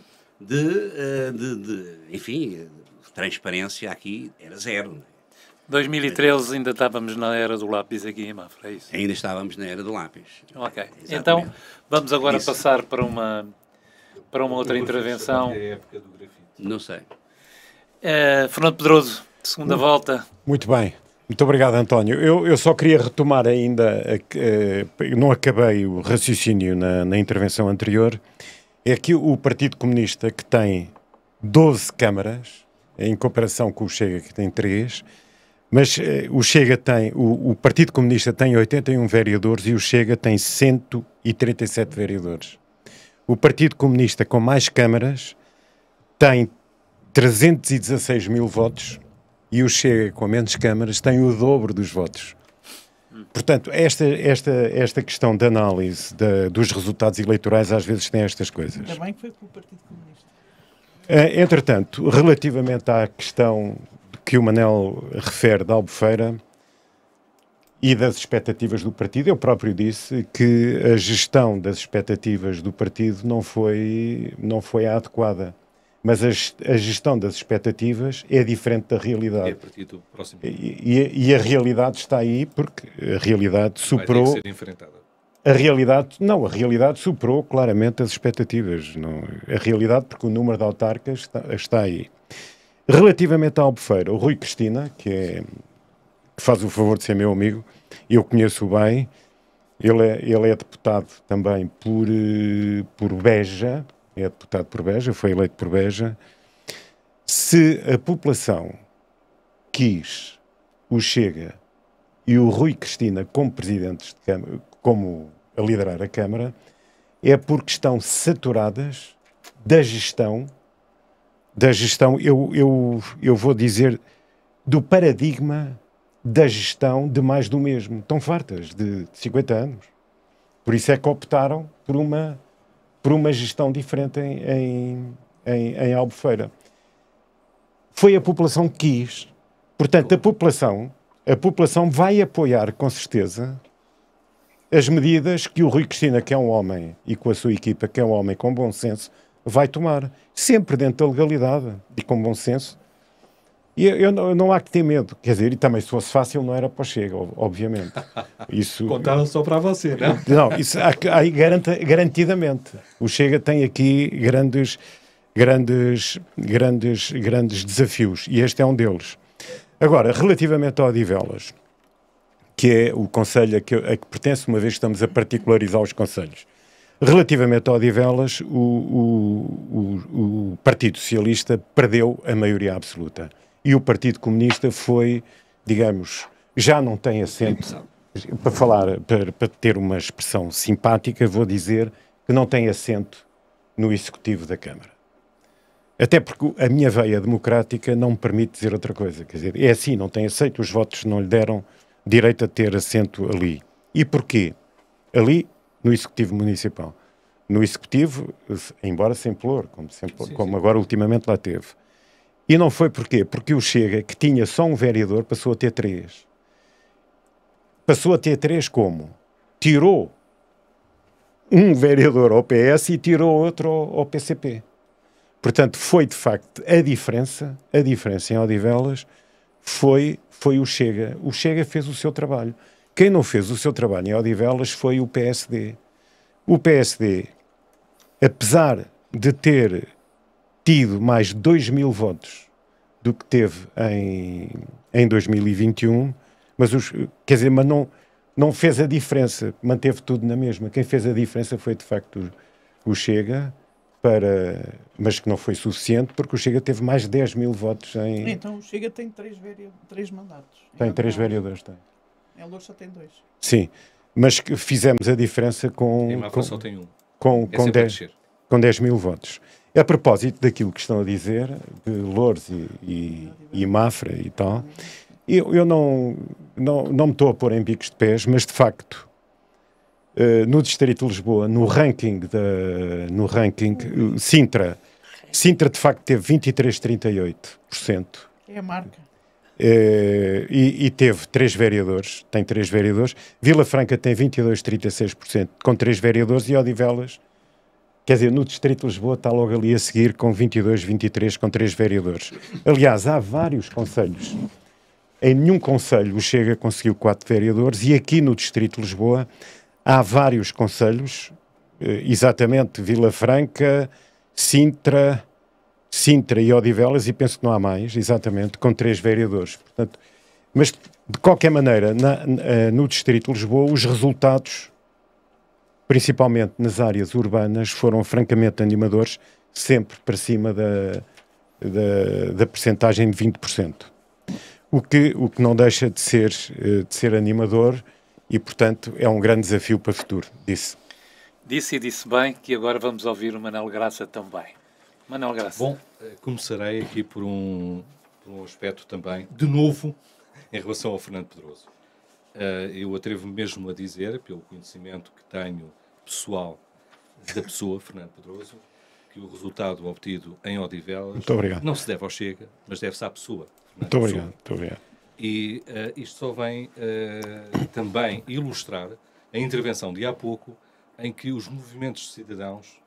enfim, transparência aqui era zero. Não é? 2013 ainda estávamos na era do lápis aqui em Mafra, é isso? Ainda estávamos na era do lápis. Ok. Então, vamos agora passar para uma outra intervenção. É a época do grafite. Não sei. Fernando Pedroso, segunda volta. Muito bem. Muito obrigado, António. Eu só queria retomar ainda, não acabei o raciocínio na intervenção anterior, é que o Partido Comunista, que tem 12 câmaras, em comparação com o Chega, que tem 3, mas o Partido Comunista tem 81 vereadores e o Chega tem 137 vereadores. O Partido Comunista, com mais câmaras, tem 316 mil votos, e o Chega, com menos câmaras, tem o dobro dos votos. Portanto, esta questão de análise dos resultados eleitorais às vezes tem estas coisas. Ainda bem que foi com o Partido Comunista. Entretanto, relativamente à questão que o Manel refere da Albufeira e das expectativas do partido, eu próprio disse que a gestão das expectativas do partido não foi a adequada. Mas a gestão das expectativas é diferente da realidade. É a partir do próximo. E a realidade está aí porque a realidade superou... Vai ter que ser enfrentada. A realidade superou claramente as expectativas. Não, a realidade, porque o número de autarcas está aí. Relativamente à Albufeira, o Rui Cristina, que faz o favor de ser meu amigo, eu conheço-o bem, ele é deputado também por Beja, é deputado por Beja, foi eleito por Beja. Se a população quis o Chega e o Rui Cristina como presidentes de Câmara, como a liderar a Câmara, é porque estão saturadas da gestão, eu vou dizer, do paradigma da gestão de mais do mesmo. Estão fartas de 50 anos. Por isso é que optaram por uma gestão diferente em Albufeira. Foi a população que quis. Portanto, a população vai apoiar, com certeza, as medidas que o Rui Cristina, que é um homem, e com a sua equipa, que é um homem com bom senso, vai tomar. Sempre dentro da legalidade e com bom senso. E não há que ter medo. Quer dizer, e também se fosse fácil não era para o Chega, obviamente. Isso... Contaram só para você, não? Não, isso garantidamente. O Chega tem aqui grandes desafios. E este é um deles. Agora, relativamente a Odivelas, que é o concelho a que pertence, uma vez que estamos a particularizar os concelhos. Relativamente a Odivelas, o Partido Socialista perdeu a maioria absoluta. E o Partido Comunista foi, digamos, já não tem assento, para ter uma expressão simpática, vou dizer que não tem assento no Executivo da Câmara. Até porque a minha veia democrática não me permite dizer outra coisa. Quer dizer, é assim, não tem aceito, os votos não lhe deram direito a ter assento ali. E porquê? Ali, no Executivo Municipal. No Executivo, embora sem pluro, como agora ultimamente lá teve. E não foi porquê? Porque o Chega, que tinha só um vereador, passou a ter 3. Passou a ter 3 como? Tirou um vereador ao PS e tirou outro ao PCP. Portanto, foi de facto a diferença em Odivelas foi o Chega. O Chega fez o seu trabalho. Quem não fez o seu trabalho em Odivelas foi o PSD. O PSD, apesar de ter tido mais de 2.000 votos do que teve em 2021, mas não fez a diferença, manteve tudo na mesma. Quem fez a diferença foi de facto o Chega, mas que não foi suficiente, porque o Chega teve mais de 10.000 votos em... Então o Chega tem 3 mandatos. Tem 3 vereadores, tem. Em Lourdes só tem 2. Sim, mas que fizemos a diferença Em Mafra só tem um. Com 10.000 votos. A propósito daquilo que estão a dizer, de Lourdes e Mafra e tal, eu não me estou a pôr em bicos de pés, mas de facto, no Distrito de Lisboa, no ranking, Sintra de facto teve 23,38%. É a marca. E teve 3 vereadores, tem 3 vereadores. Vila Franca tem 22,36% com 3 vereadores e Odivelas, quer dizer, no Distrito de Lisboa está logo ali a seguir com 22,23% com 3 vereadores. Aliás, há vários concelhos. Em nenhum concelho o Chega conseguiu 4 vereadores e aqui no Distrito de Lisboa há vários concelhos, exatamente Vila Franca, Sintra e Odivelas, e penso que não há mais, exatamente, com 3 vereadores. Portanto, mas, de qualquer maneira, no Distrito de Lisboa, os resultados, principalmente nas áreas urbanas, foram francamente animadores, sempre para cima da percentagem de 20%. O que não deixa de ser animador e, portanto, é um grande desafio para o futuro, disse. Disse bem que agora vamos ouvir o Manel Graça também. Manel Graça. Bom, começarei aqui por um aspecto também, de novo, em relação ao Fernando Pedroso. Eu atrevo-me mesmo a dizer, pelo conhecimento que tenho pessoal da pessoa, Fernando Pedroso, que o resultado obtido em Odivelas não se deve ao Chega, mas deve-se à pessoa, Muito obrigado. Muito obrigado. E isto só vem também ilustrar a intervenção de há pouco, em que os movimentos de cidadãos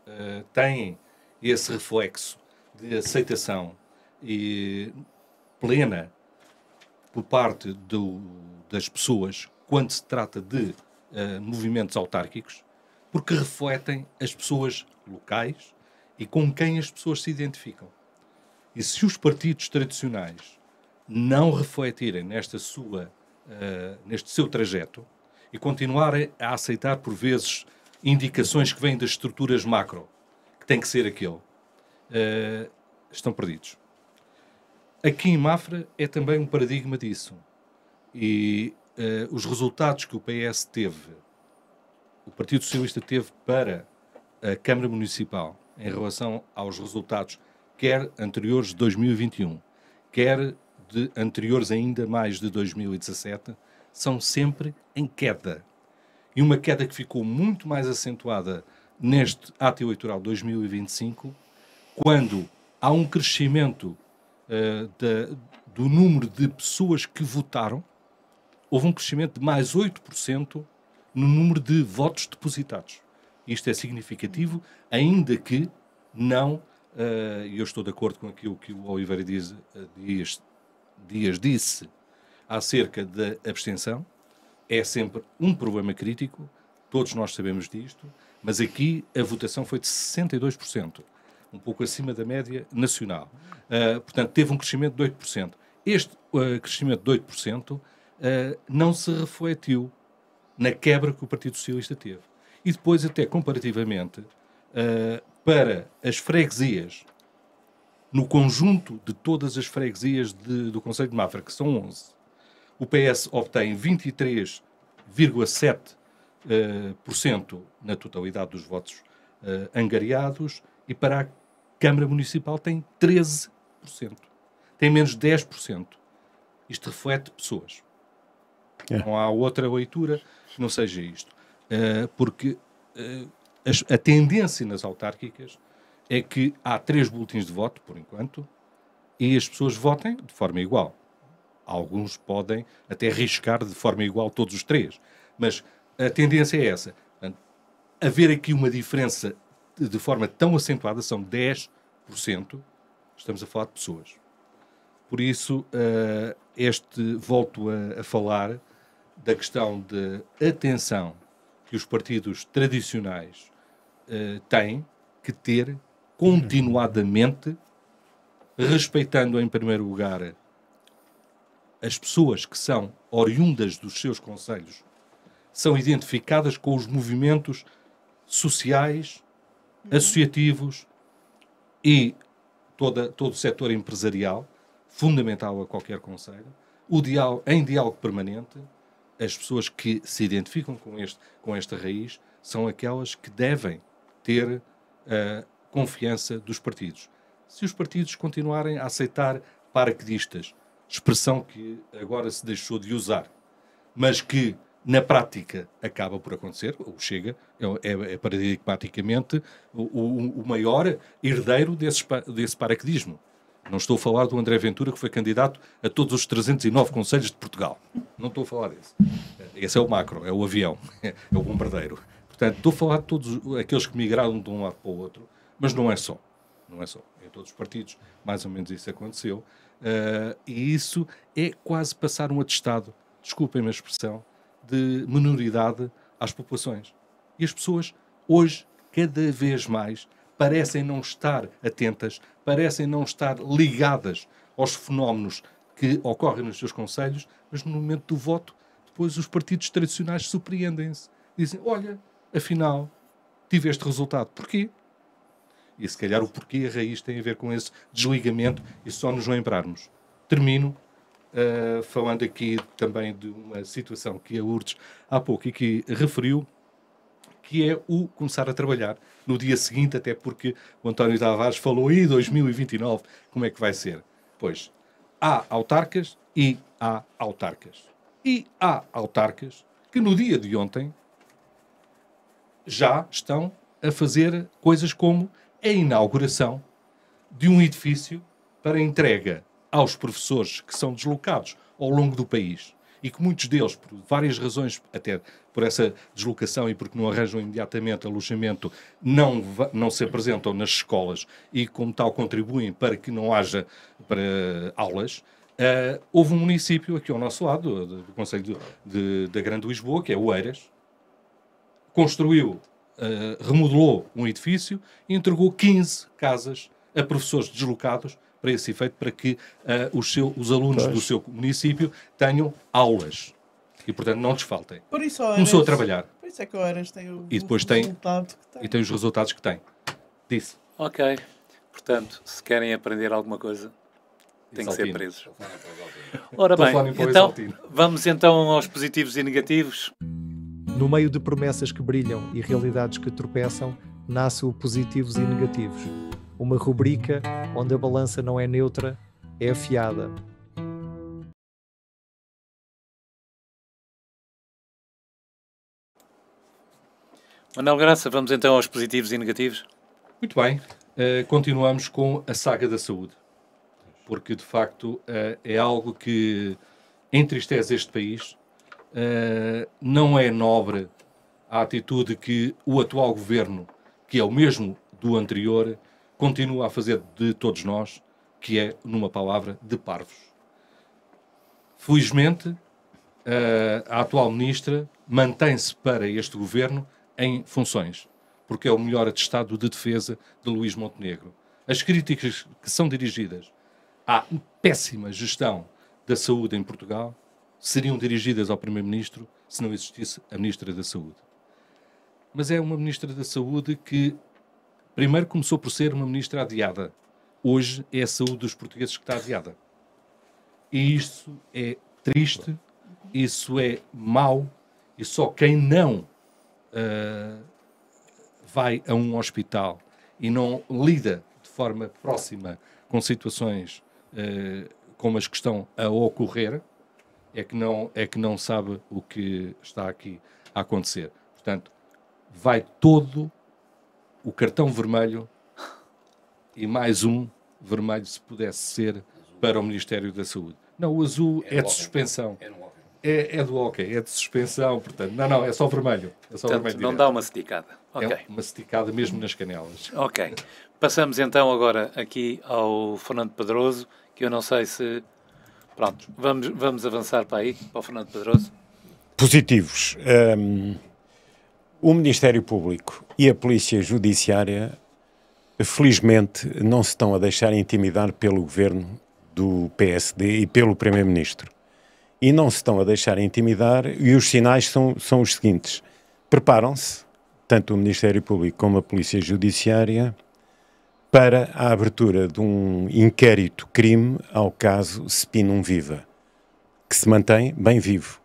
têm esse reflexo de aceitação e plena por parte das pessoas quando se trata de movimentos autárquicos, porque refletem as pessoas locais e com quem as pessoas se identificam. E se os partidos tradicionais não refletirem neste seu trajeto e continuarem a aceitar, por vezes, indicações que vêm das estruturas macro, que tem que ser aquele, estão perdidos. Aqui em Mafra é também um paradigma disso. E os resultados que o PS teve, o Partido Socialista teve para a Câmara Municipal em relação aos resultados, quer anteriores de 2021, quer de anteriores ainda mais de 2017, são sempre em queda. E uma queda que ficou muito mais acentuada neste ato eleitoral 2025, quando há um crescimento do número de pessoas que votaram, houve um crescimento de mais 8% no número de votos depositados. Isto é significativo, ainda que não, e eu estou de acordo com aquilo que o Oliveira Dias disse acerca da abstenção, é sempre um problema crítico, todos nós sabemos disto, mas aqui a votação foi de 62%, um pouco acima da média nacional. Portanto, teve um crescimento de 8%. Este crescimento de 8% não se refletiu na quebra que o Partido Socialista teve. E depois, até comparativamente, para as freguesias, no conjunto de todas as freguesias do Concelho de Mafra, que são 11, o PS obtém 23,7% na totalidade dos votos angariados, e para a Câmara Municipal tem 13%. Tem menos 10%. Isto reflete pessoas. Não há outra leitura que não seja isto. Porque a tendência nas autárquicas é que há 3 boletins de voto, por enquanto, e as pessoas votem de forma igual. Alguns podem até arriscar de forma igual todos os 3. Mas a tendência é essa. Portanto, haver aqui uma diferença de forma tão acentuada, são 10%, estamos a falar de pessoas. Por isso, volto a falar da questão de atenção que os partidos tradicionais têm que ter continuadamente, respeitando em primeiro lugar as pessoas que são oriundas dos seus concelhos, são identificadas com os movimentos sociais, associativos e todo o setor empresarial, fundamental a qualquer concelho, em diálogo permanente. As pessoas que se identificam com esta raiz são aquelas que devem ter a confiança dos partidos. Se os partidos continuarem a aceitar paraquedistas, expressão que agora se deixou de usar, mas que na prática acaba por acontecer, o Chega é paradigmaticamente o maior herdeiro desse paraquedismo. Não estou a falar do André Ventura, que foi candidato a todos os 309 concelhos de Portugal. Não estou a falar desse. Esse é o macro, é o avião, é o bombardeiro. Portanto, estou a falar de todos aqueles que migraram de um lado para o outro, mas não é só. Não é só. Em todos os partidos, mais ou menos isso aconteceu. E isso é quase passar um atestado, desculpem-me a expressão, de minoridade às populações. E as pessoas, hoje, cada vez mais, parecem não estar atentas, parecem não estar ligadas aos fenómenos que ocorrem nos seus concelhos, mas no momento do voto, depois os partidos tradicionais surpreendem-se. Dizem, olha, afinal, tive este resultado. Porquê? E se calhar o porquê, a raiz tem a ver com esse desligamento e só nos lembrarmos. Termino falando aqui também de uma situação que a Lourdes há pouco aqui referiu, que é o começar a trabalhar no dia seguinte, até porque o António Tavares falou em 2029, como é que vai ser? Pois, há autarcas e há autarcas. E há autarcas que no dia de ontem já estão a fazer coisas como a inauguração de um edifício para entrega aos professores que são deslocados ao longo do país e que muitos deles, por várias razões, até por essa deslocação e porque não arranjam imediatamente alojamento, não se apresentam nas escolas e, como tal, contribuem para que não haja aulas. Houve um município aqui ao nosso lado, do Conselho da Grande Lisboa, que é Oeiras, construiu, remodelou um edifício e entregou 15 casas a professores deslocados para esse efeito, para que os alunos do seu município tenham aulas e, portanto, não desfaltem. Começou a trabalhar. Por isso é que Oeiras tem o resultado que tem. E tem os resultados que tem. Disse. Ok. Portanto, se querem aprender alguma coisa, têm que ser presos. Ora bem, então, vamos então aos positivos e negativos. No meio de promessas que brilham e realidades que tropeçam, nasce o Positivos e Negativos. Uma rubrica onde a balança não é neutra, é afiada. Manuel Graça, vamos então aos positivos e negativos. Muito bem. Continuamos com a saga da saúde. Porque, de facto, é algo que entristece este país. Não é nobre a atitude que o atual governo, que é o mesmo do anterior, continua a fazer de todos nós, que é, numa palavra, de parvos. Felizmente, a atual ministra mantém-se para este governo em funções, porque é o melhor atestado de defesa de Luís Montenegro. As críticas que são dirigidas à péssima gestão da saúde em Portugal seriam dirigidas ao Primeiro-Ministro se não existisse a Ministra da Saúde. Mas é uma Ministra da Saúde que primeiro começou por ser uma Ministra adiada. Hoje é a saúde dos portugueses que está adiada. E isso é triste, isso é mau, e só quem não vai a um hospital e não lida de forma próxima com situações como as que estão a ocorrer, é que não sabe o que está aqui a acontecer. Portanto, vai todo o cartão vermelho e mais um vermelho, se pudesse ser, para o Ministério da Saúde. Não, o azul é de suspensão. É do hockey, é de suspensão, portanto. Não, é só vermelho. É só portanto, vermelho não direto. Dá uma esticada. Okay. É uma esticada mesmo nas canelas. Ok. Passamos então agora aqui ao Fernando Pedroso, que eu não sei se... Pronto, vamos avançar para aí, para o Fernando Pedroso. Positivos. O Ministério Público e a Polícia Judiciária, felizmente, não se estão a deixar intimidar pelo governo do PSD e pelo Primeiro-Ministro. E não se estão a deixar intimidar, e os sinais são os seguintes. Preparam-se, tanto o Ministério Público como a Polícia Judiciária, para a abertura de um inquérito-crime ao caso Spinum Viva, que se mantém bem vivo.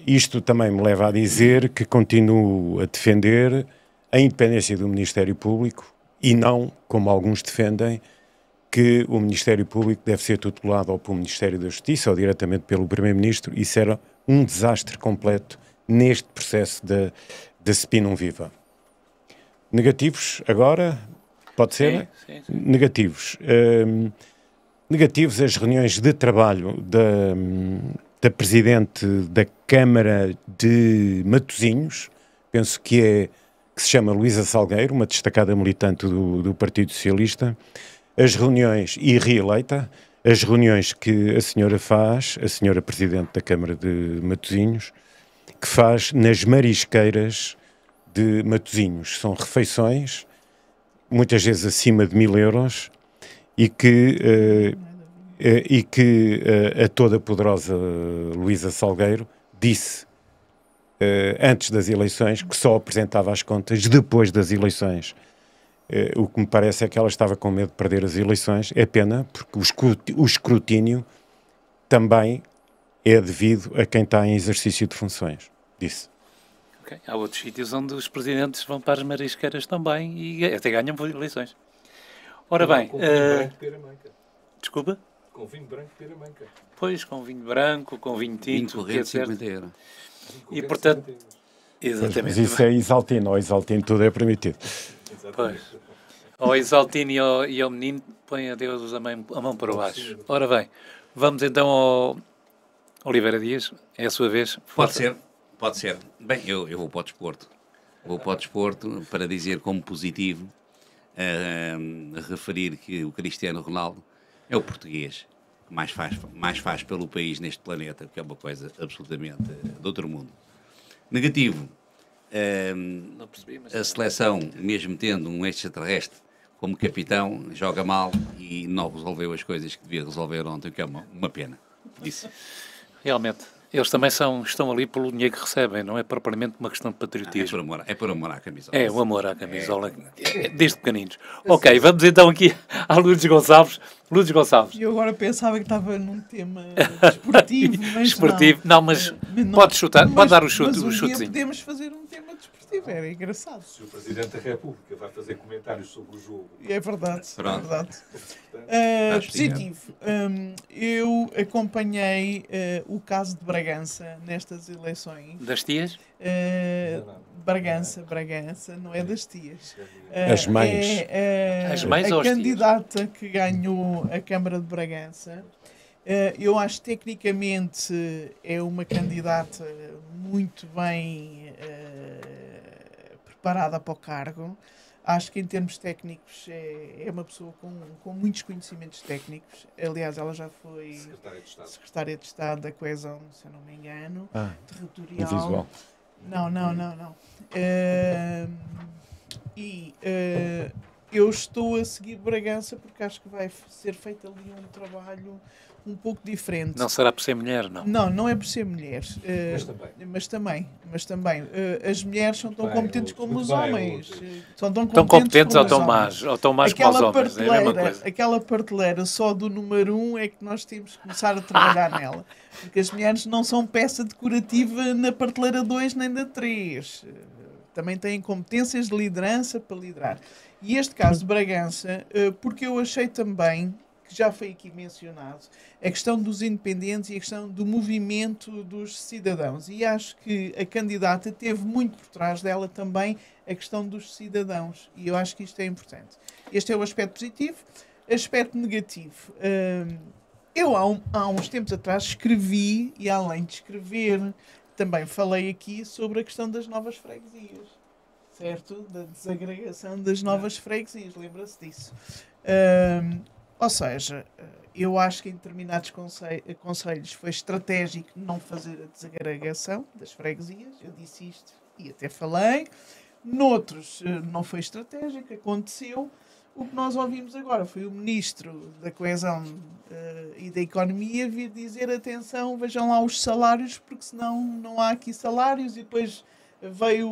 Isto também me leva a dizer que continuo a defender a independência do Ministério Público e não, como alguns defendem, que o Ministério Público deve ser tutelado ou pelo Ministério da Justiça ou diretamente pelo Primeiro-Ministro. Isso era um desastre completo neste processo da Spinum Viva. Negativos agora? Pode ser? Sim. Negativos. Negativos as reuniões de trabalho da Presidente da Câmara de Matosinhos, penso que se chama Luísa Salgueiro, uma destacada militante do Partido Socialista, as reuniões, e reeleita, as reuniões que a senhora faz, a senhora Presidente da Câmara de Matosinhos, que faz nas marisqueiras de Matosinhos. São refeições, muitas vezes acima de 1.000 euros, e que a toda poderosa Luísa Salgueiro disse antes das eleições que só apresentava as contas depois das eleições. O que me parece é que ela estava com medo de perder as eleições. É pena, porque o escrutínio também é devido a quem está em exercício de funções. Disse. Okay. Há outros sítios onde os presidentes vão para as marisqueiras também e até ganham eleições. Ora bem... Com vinho branco Piramanca. Desculpa? Com vinho branco Piramanca. Pois, com vinho branco, com vinho tinto... Vinho corrente, 50 euros. E, portanto... Exatamente. Mas isso é Isaltino, ou Isaltino tudo é permitido. Pois. Ao Exaltino e ao menino, põe a Deus a mão para baixo. Ora bem, vamos então ao Oliveira Dias, é a sua vez. Pode ser. Bem, eu vou para o desporto. Vou para o desporto para dizer como positivo, a referir que o Cristiano Ronaldo é o português que mais faz pelo país neste planeta, que é uma coisa absolutamente de outro mundo. Negativo, Não percebi, mas... a seleção, mesmo tendo um extraterrestre como capitão, joga mal e não resolveu as coisas que devia resolver ontem, que é uma pena. Isso. Realmente, eles também estão ali pelo dinheiro que recebem, não é propriamente uma questão de patriotismo. É por amor à camisola. É, o amor à camisola, desde pequeninos. Ok, vamos então aqui à Lourdes Gonçalves. Lourdes Gonçalves. Eu agora pensava que estava num tema desportivo, mas desportivo. Não, mas pode chutar, pode dar o chutezinho. Podemos fazer um tema desportivo, era engraçado. Se o Presidente da República vai fazer comentários sobre o jogo... É verdade, Pronto. é verdade. Positivo. Eu acompanhei o caso de Bragança nestas eleições. Das tias? Bragança, não é das tias. As mães. As mães ou a as tias? candidata que ganhou a Câmara de Bragança. Eu acho que tecnicamente é uma candidata muito bem preparada para o cargo. Acho que em termos técnicos é uma pessoa com muitos conhecimentos técnicos. Aliás, ela já foi secretária de Estado da Coesão, se eu não me engano, territorial. Visual. Não. Eu estou a seguir Bragança porque acho que vai ser feito ali um trabalho um pouco diferente. Não será por ser mulher, não? Não é por ser mulher. Mas também. As mulheres são tão competentes como os homens. São tão competentes ou como tão más como os homens. É a mesma coisa. Aquela prateleira só do número 1 é que nós temos que começar a trabalhar nela. Porque as mulheres não são peça decorativa na prateleira 2 nem da 3. Também têm competências de liderança para liderar. E este caso de Bragança, porque eu achei também, que já foi aqui mencionado, a questão dos independentes e a questão do movimento dos cidadãos. E acho que a candidata teve muito por trás dela também a questão dos cidadãos. E eu acho que isto é importante. Este é o aspecto positivo. Aspecto negativo. Eu, há uns tempos atrás, escrevi, e além de escrever, também falei aqui sobre a questão das novas freguesias. Certo? Da desagregação das novas freguesias. Lembra-se disso. Ou seja, eu acho que em determinados conselhos foi estratégico não fazer a desagregação das freguesias. Eu disse isto e até falei. Noutros não foi estratégico, aconteceu. O que nós ouvimos agora foi o Ministro da Coesão e da Economia vir dizer, atenção, vejam lá os salários, porque senão não há aqui salários. E depois veio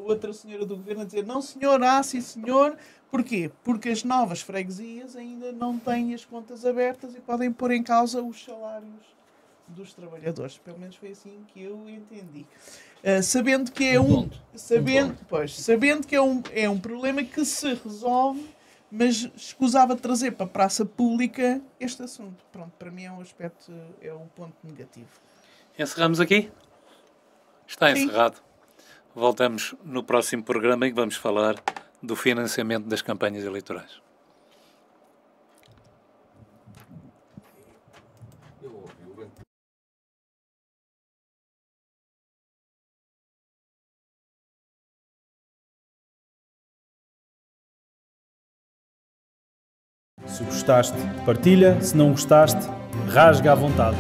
outra senhora do Governo a dizer, não senhor, sim senhor. Porquê? Porque as novas freguesias ainda não têm as contas abertas e podem pôr em causa os salários dos trabalhadores. Pelo menos foi assim que eu entendi. Sabendo que é um problema que se resolve, mas escusava trazer para a praça pública este assunto. Pronto, para mim é um ponto negativo. Encerramos aqui? Está Sim. encerrado. Voltamos no próximo programa em que vamos falar do financiamento das campanhas eleitorais. Se gostaste, partilha. Se não gostaste, rasga à vontade.